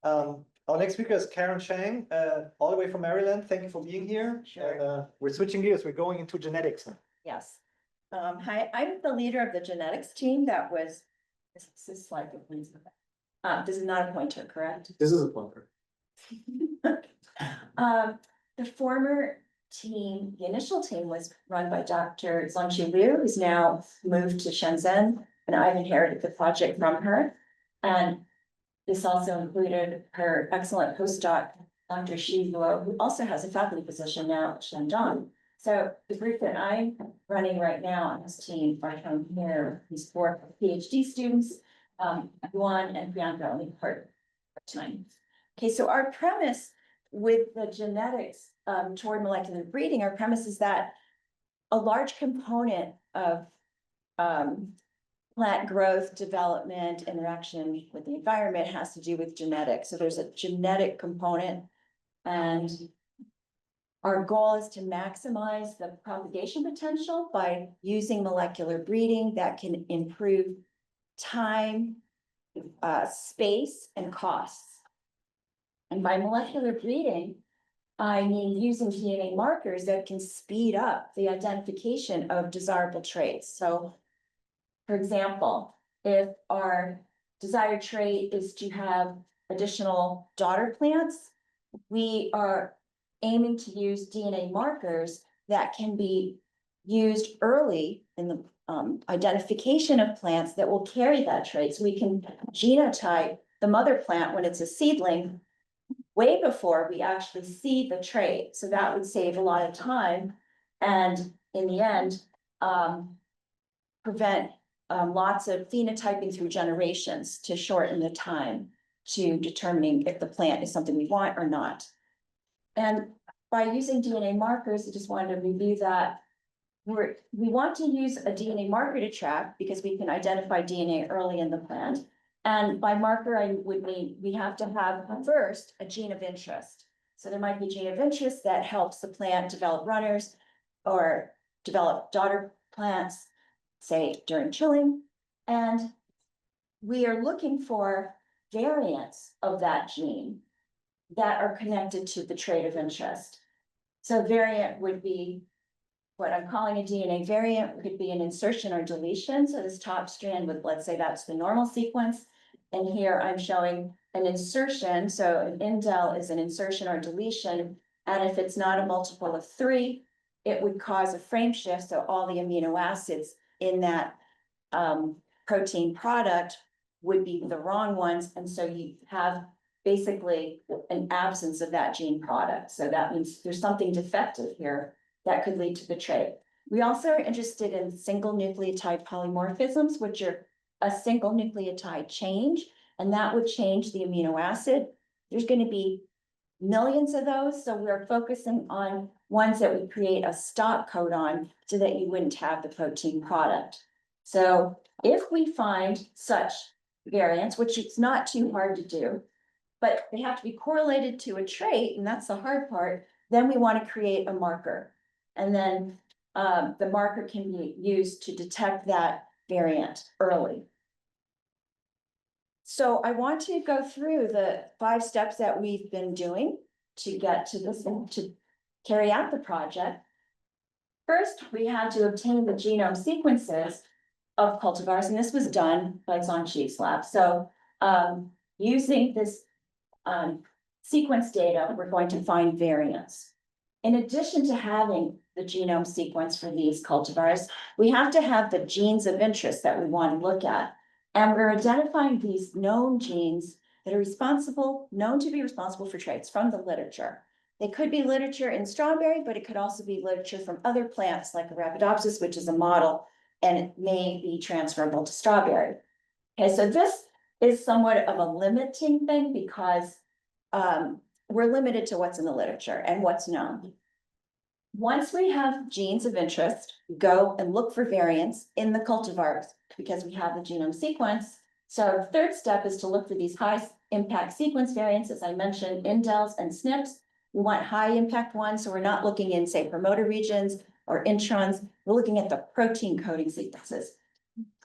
Our next speaker is Caren Chang, all the way from Maryland. Thank you for being here. Sure. We're switching gears. We're going into genetics now. Yes. Hi, I'm the leader of the genetics team that was, this is like, this is not a pointer, correct? This is a pointer. The former team, the initial team was run by Dr. Zhongqi Liu, who's now moved to Shenzhen, and I've inherited the project from her. And this also included her excellent postdoc, Dr. Xi Luo, who also has a faculty position now at Shenzhen. So the group that I'm running right now on this team are from here, these 4 PhD students, Yuan and Bianca only part-time. Okay, so our premise with the genetics toward molecular breeding, our premise is that a large component of plant growth, development, interaction with the environment has to do with genetics. So there's a genetic component, and our goal is to maximize the propagation potential by using molecular breeding that can improve time, space, and costs. And by molecular breeding, I mean using DNA markers that can speed up the identification of desirable traits. So, for example, if our desired trait is to have additional daughter plants, we are aiming to use DNA markers that can be used early in the identification of plants that will carry that trait. So we can genotype the mother plant when it's a seedling way before we actually see the trait. So that would save a lot of time and in the end, prevent lots of phenotyping through generations to shorten the time to determining if the plant is something we want or not. And by using DNA markers, I just wanted to review that we want to use a DNA marker to track because we can identify DNA early in the plant. And by marker, I would mean we have to have first a gene of interest. So there might be a gene of interest that helps the plant develop runners or develop daughter plants, say during chilling. And we are looking for variants of that gene that are connected to the trait of interest. So variant would be what I'm calling a DNA variant, could be an insertion or deletion. So this top strand would, let's say that's the normal sequence. And here I'm showing an insertion. So an indel is an insertion or deletion. And if it's not a multiple of 3, it would cause a frame shift. So all the amino acids in that protein product would be the wrong ones. And so you have basically an absence of that gene product. So that means there's something defective here that could lead to the trait. We also are interested in single nucleotide polymorphisms, which are a single nucleotide change, and that would change the amino acid. There's going to be millions of those, so we're focusing on ones that would create a stop codon so that you wouldn't have the protein product. So if we find such variants, which it's not too hard to do, but they have to be correlated to a trait, and that's the hard part, then we want to create a marker. And then the marker can be used to detect that variant early. So I want to go through the 5 steps that we've been doing to get to this, to carry out the project. First, we had to obtain the genome sequences of cultivars, and this was done by Zhongqi's lab. So using this sequence data, we're going to find variants. In addition to having the genome sequence for these cultivars, we have to have the genes of interest that we want to look at. And we're identifying these known genes that are known to be responsible for traits from the literature. They could be literature in strawberry, but it could also be literature from other plants like Arabidopsis, which is a model, and it may be transferable to strawberry. Okay, so this is somewhat of a limiting thing because we're limited to what's in the literature and what's known. Once we have genes of interest, go and look for variants in the cultivars because we have the genome sequence. So the 3rd step is to look for these high impact sequence variants, as I mentioned, indels and SNPs. We want high impact ones, so we're not looking in, say, promoter regions or introns. We're looking at the protein coding sequences.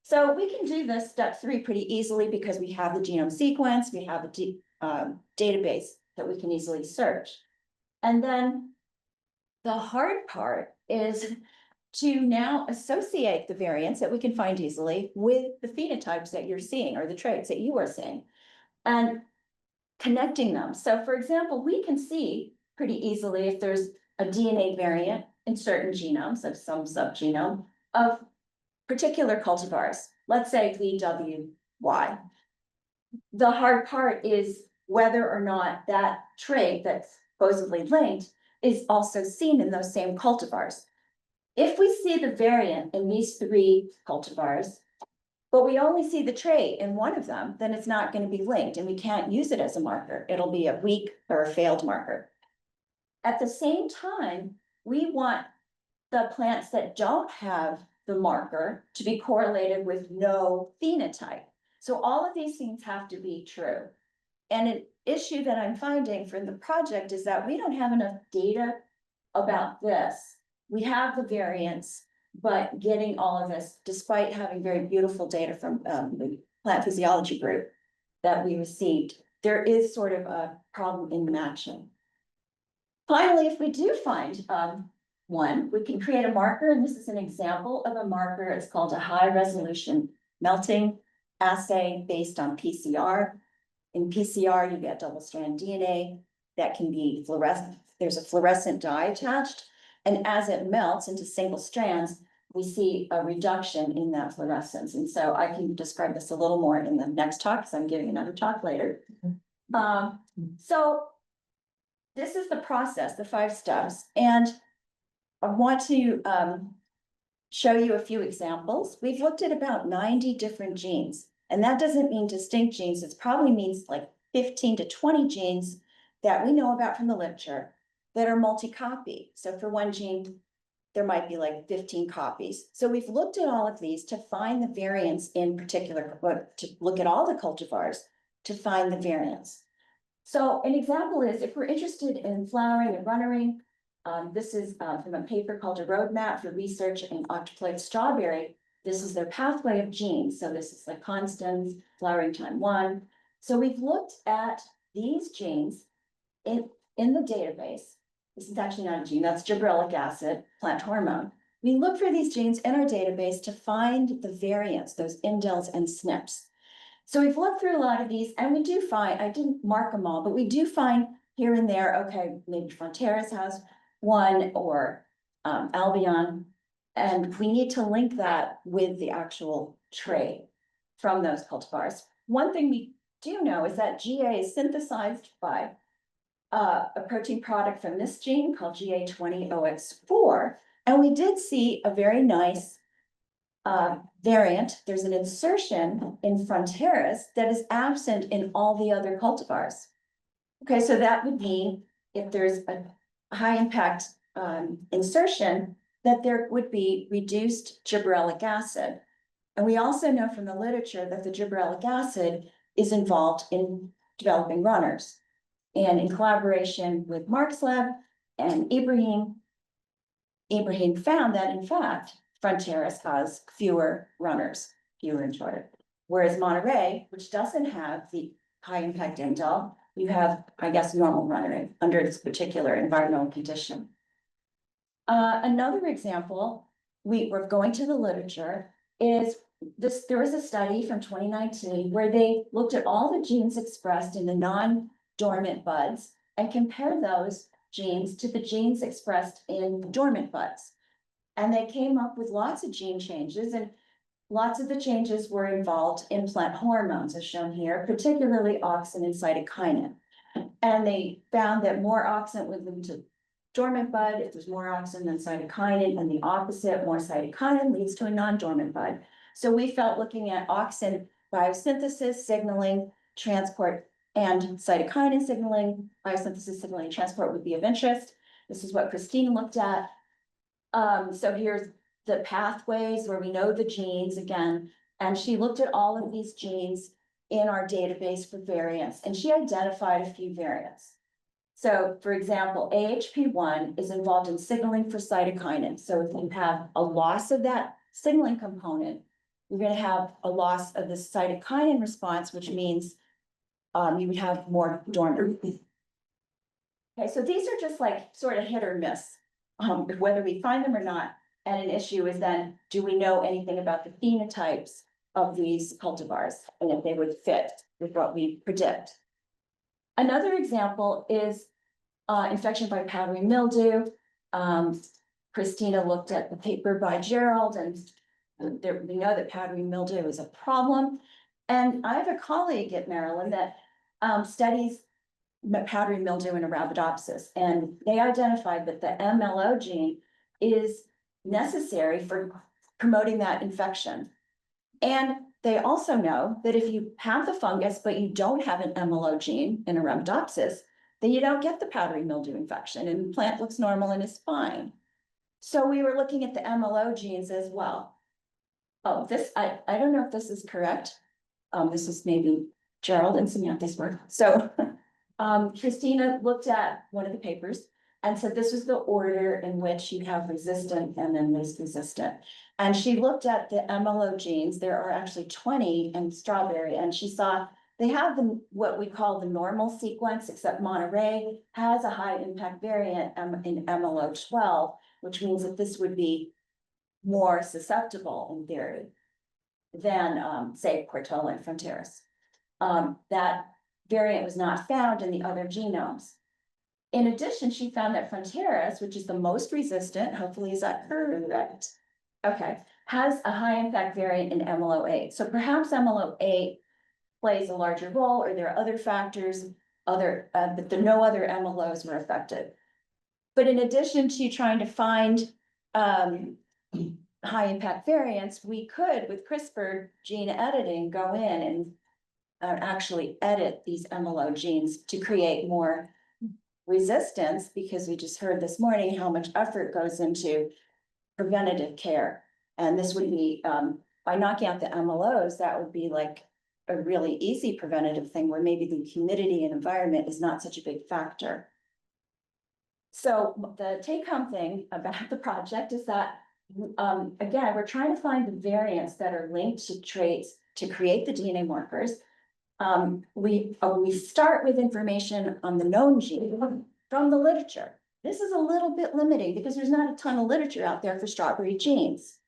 So we can do this step 3 pretty easily because we have the genome sequence, we have the database that we can easily search. And then the hard part is to now associate the variants that we can find easily with the phenotypes that you're seeing or the traits that you are seeing and connecting them. So for example, we can see pretty easily if there's a DNA variant in certain genomes of some subgenome of particular cultivars, let's say VWY. The hard part is whether or not that trait that's supposedly linked is also seen in those same cultivars. If we see the variant in these three cultivars, but we only see the trait in one of them, then it's not going to be linked and we can't use it as a marker. It'll be a weak or a failed marker. At the same time, we want the plants that don't have the marker to be correlated with no phenotype. So all of these things have to be true. And an issue that I'm finding for the project is that we don't have enough data about this. We have the variants, but getting all of this, despite having very beautiful data from the plant physiology group that we received, there is sort of a problem in matching. Finally, if we do find one, we can create a marker, and this is an example of a marker. It's called a high resolution melting assay based on PCR. In PCR, you get double strand DNA that can be fluorescent. There's a fluorescent dye attached. And as it melts into single strands, we see a reduction in that fluorescence. And so I can describe this a little more in the next talk, because I'm giving another talk later. So this is the process, the 5 steps. And I want to show you a few examples. We've looked at about 90 different genes, and that doesn't mean distinct genes. It probably means like 15 to 20 genes that we know about from the literature that are multi-copy. So for one gene, there might be like 15 copies. So we've looked at all of these to find the variants in particular, to look at all the cultivars to find the variants. So an example is if we're interested in flowering and runnering, this is from a paper called A Roadmap for Research in Octoploid Strawberry. This is their pathway of genes. So this is like constans, flowering time 1. So we've looked at these genes in the database. This is actually not a gene, that's gibberellic acid, plant hormone. We look for these genes in our database to find the variants, those indels and SNPs. So we've looked through a lot of these, and we do find, I didn't mark them all, but we do find here and there, okay, maybe Fronteras has one, or Albion, and we need to link that with the actual trait from those cultivars. One thing we do know is that GA is synthesized by a protein product from this gene called GA20OX4, and we did see a very nice variant. There's an insertion in Fronteras that is absent in all the other cultivars. Okay, so that would mean if there's a high impact insertion, that there would be reduced gibberellic acid. And we also know from the literature that the gibberellic acid is involved in developing runners. And in collaboration with Mark's lab and Ibrahim found that in fact, Fronteras has fewer runners, fewer and shorter. Whereas Monterey, which doesn't have the high impact indel, you have, I guess, normal runnering under this particular environmental condition. Another example, we're going to the literature, is this. There was a study from 2019 where they looked at all the genes expressed in the non-dormant buds and compared those genes to the genes expressed in dormant buds. And they came up with lots of gene changes, and lots of the changes were involved in plant hormones, as shown here, particularly auxin and cytokinin. And they found that more auxin would lead to dormant bud if there's more auxin than cytokinin, and the opposite, more cytokinin leads to a non-dormant bud. So we felt looking at auxin biosynthesis, signaling, transport, and cytokinin signaling, biosynthesis, signaling, transport would be of interest. This is what Christine looked at. So here's the pathways where we know the genes again, and she looked at all of these genes in our database for variants, and she identified a few variants. So for example, AHP1 is involved in signaling for cytokinin. So if you have a loss of that signaling component, you're going to have a loss of the cytokinin response, which means you would have more dormant. Okay, so these are just like sort of hit or miss, whether we find them or not. And an issue is then, do we know anything about the phenotypes of these cultivars and if they would fit with what we predict? Another example is infection by powdery mildew. Christina looked at the paper by Gerald, and we know that powdery mildew is a problem. And I have a colleague at Maryland that studies powdery mildew in Arabidopsis, and they identified that the MLO gene is necessary for promoting that infection. And they also know that if you have the fungus, but you don't have an MLO gene in Arabidopsis, then you don't get the powdery mildew infection and the plant looks normal and is fine. So we were looking at the MLO genes as well. Oh, I don't know if this is correct. This is maybe Gerald and Samantha's work. So Christina looked at one of the papers and said this was the order in which you have resistant and then least resistant. And she looked at the MLO genes. There are actually 20 in strawberry, and she saw they have what we call the normal sequence, except Monterey has a high impact variant in MLO 12, which means that this would be more susceptible in theory than say Portola and Fronteras. That variant was not found in the other genomes. In addition, she found that Fronteras, which is the most resistant, hopefully is that correct? Okay, has a high impact variant in MLO8. So perhaps MLO8 plays a larger role, or there are other factors, but no other MLOs were affected. But in addition to trying to find high impact variants, we could, with CRISPR gene editing, go in and actually edit these MLO genes to create more resistance, because we just heard this morning how much effort goes into preventative care. And this would be, by knocking out the MLOs, that would be like a really easy preventative thing where maybe the humidity and environment is not such a big factor. So the take-home thing about the project is that, again, we're trying to find the variants that are linked to traits to create the DNA markers. We start with information on the known gene from the literature. This is a little bit limiting because there's not a ton of literature out there for strawberry genes.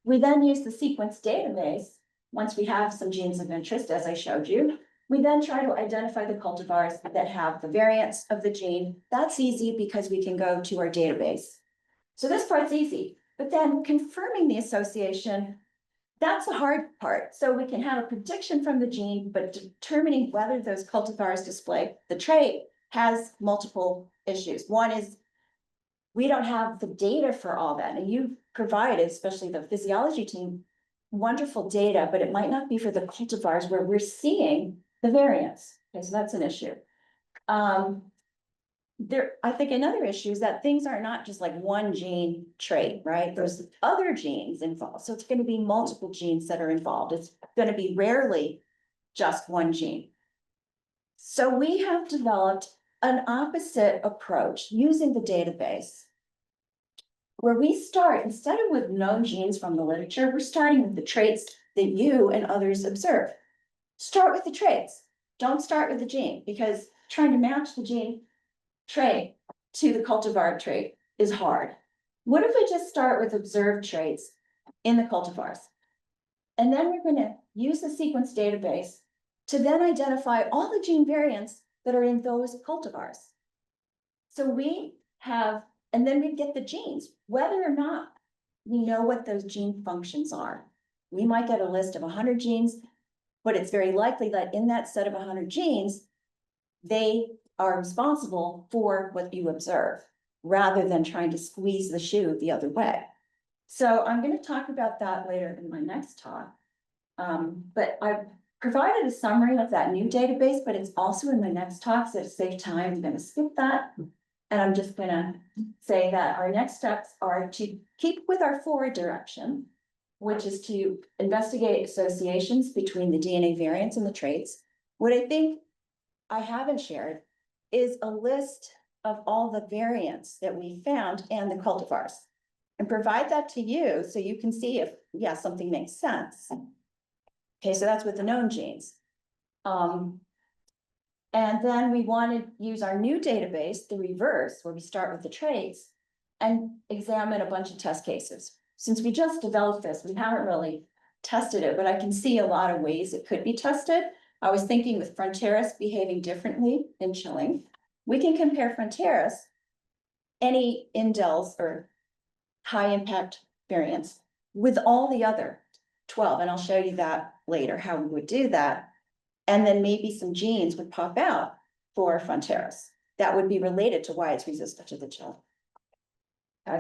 We then use the sequence database. Once we have some genes of interest, as I showed you, we then try to identify the cultivars that have the variants of the gene. That's easy because we can go to our database. So this part's easy, but then confirming the association, that's the hard part. So we can have a prediction from the gene, but determining whether those cultivars display the trait has multiple issues. One is we don't have the data for all that. And you provided, especially the physiology team, wonderful data, but it might not be for the cultivars where we're seeing the variants. Okay, so that's an issue. I think another issue is that things are not just like one gene trait, right? There's other genes involved. So it's going to be multiple genes that are involved. It's going to be rarely just one gene. So we have developed an opposite approach using the database, where we start, instead of with known genes from the literature, we're starting with the traits that you and others observe. Start with the traits. Don't start with the gene, because trying to match the gene trait to the cultivar trait is hard. What if we just start with observed traits in the cultivars? And then we're going to use the sequence database to then identify all the gene variants that are in those cultivars. So we have, and then we get the genes, whether or not we know what those gene functions are. We might get a list of 100 genes, but it's very likely that in that set of 100 genes, they are responsible for what you observe, rather than trying to squeeze the shoe the other way. So I'm going to talk about that later in my next talk. But I've provided a summary of that new database, but it's also in my next talk, so to save time, I'm going to skip that. And I'm just going to say that our next steps are to keep with our forward direction, which is to investigate associations between the DNA variants and the traits. What I think I haven't shared is a list of all the variants that we found and the cultivars, and provide that to you so you can see if, yeah, something makes sense. Okay, so that's with the known genes. And then we want to use our new database, the reverse, where we start with the traits and examine a bunch of test cases. Since we just developed this, we haven't really tested it, but I can see a lot of ways it could be tested. I was thinking with Fronteras behaving differently than chilling, we can compare Fronteras, any indels or high impact variants with all the other 12, and I'll show you that later, how we would do that. And then maybe some genes would pop out for Fronteras that would be related to why it's resistant to the chill.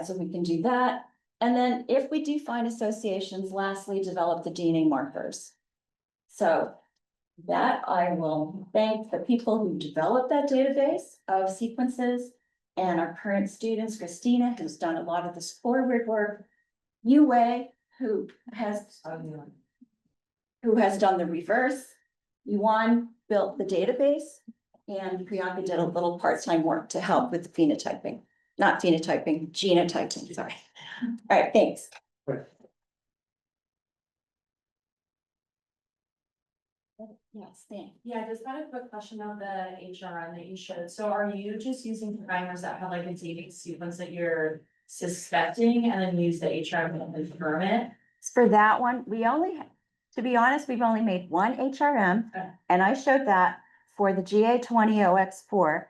So we can do that. And then if we do find associations, lastly, develop the DNA markers. So that I will thank the people who developed that database of sequences and our current students, Christina, who's done a lot of this forward work, Yue, who has done the reverse, Yuan built the database, and Priyanka did a little part-time work to help with the phenotyping, not phenotyping, genotyping, sorry. All right, thanks. Yes, thanks. Yeah, just had a quick question on the HRN that you showed. So are you just using primers that have like a DNA sequence that you're suspecting and then use the HRN to confirm it? For that one, to be honest, we've only made one HRM, Okay. and I showed that for the GA20OX4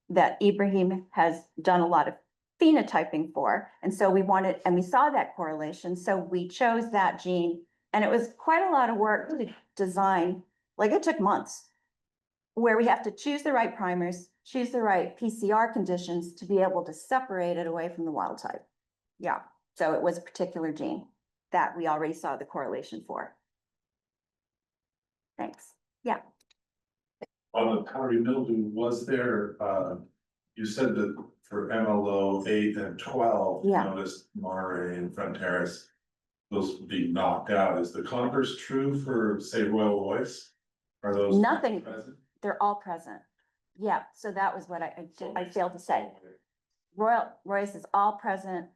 that Ibrahim has done a lot of phenotyping for. And so we saw that correlation, so we chose that gene, and it was quite a lot of work to design, like it took months, where we have to choose the right primers, choose the right PCR conditions to be able to separate it away from the wild type. Yeah, so it was a particular gene that we already saw the correlation for. Thanks. Yeah. On the powdery mildew, was there, you said that for MLO 8 and 12, you Yeah. noticed Mare and Fronteras, those being knocked out. Is the converse true for, say, Royal Royce? Are those Nothing. present? They're all present. Yeah, so that was what I failed to say. Royce is all present.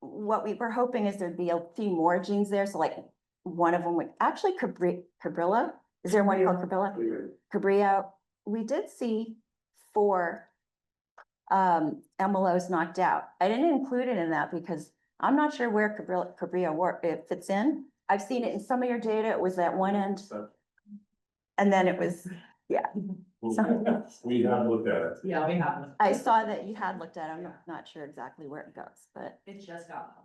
What we were hoping is there'd be a few more genes there, so like one of them would, actually Cabrillo, is there one called Cabrillo? Cabrillo, we did see 4 MLOs knocked out. I didn't include it in that because I'm not sure where Cabrillo it fits in. I've seen it in some of your data, it was at one end, and then it was, yeah. We have looked at it. Yeah, we have. I saw that you had looked at it, I'm not sure exactly where it goes, but, It just got.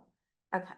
okay.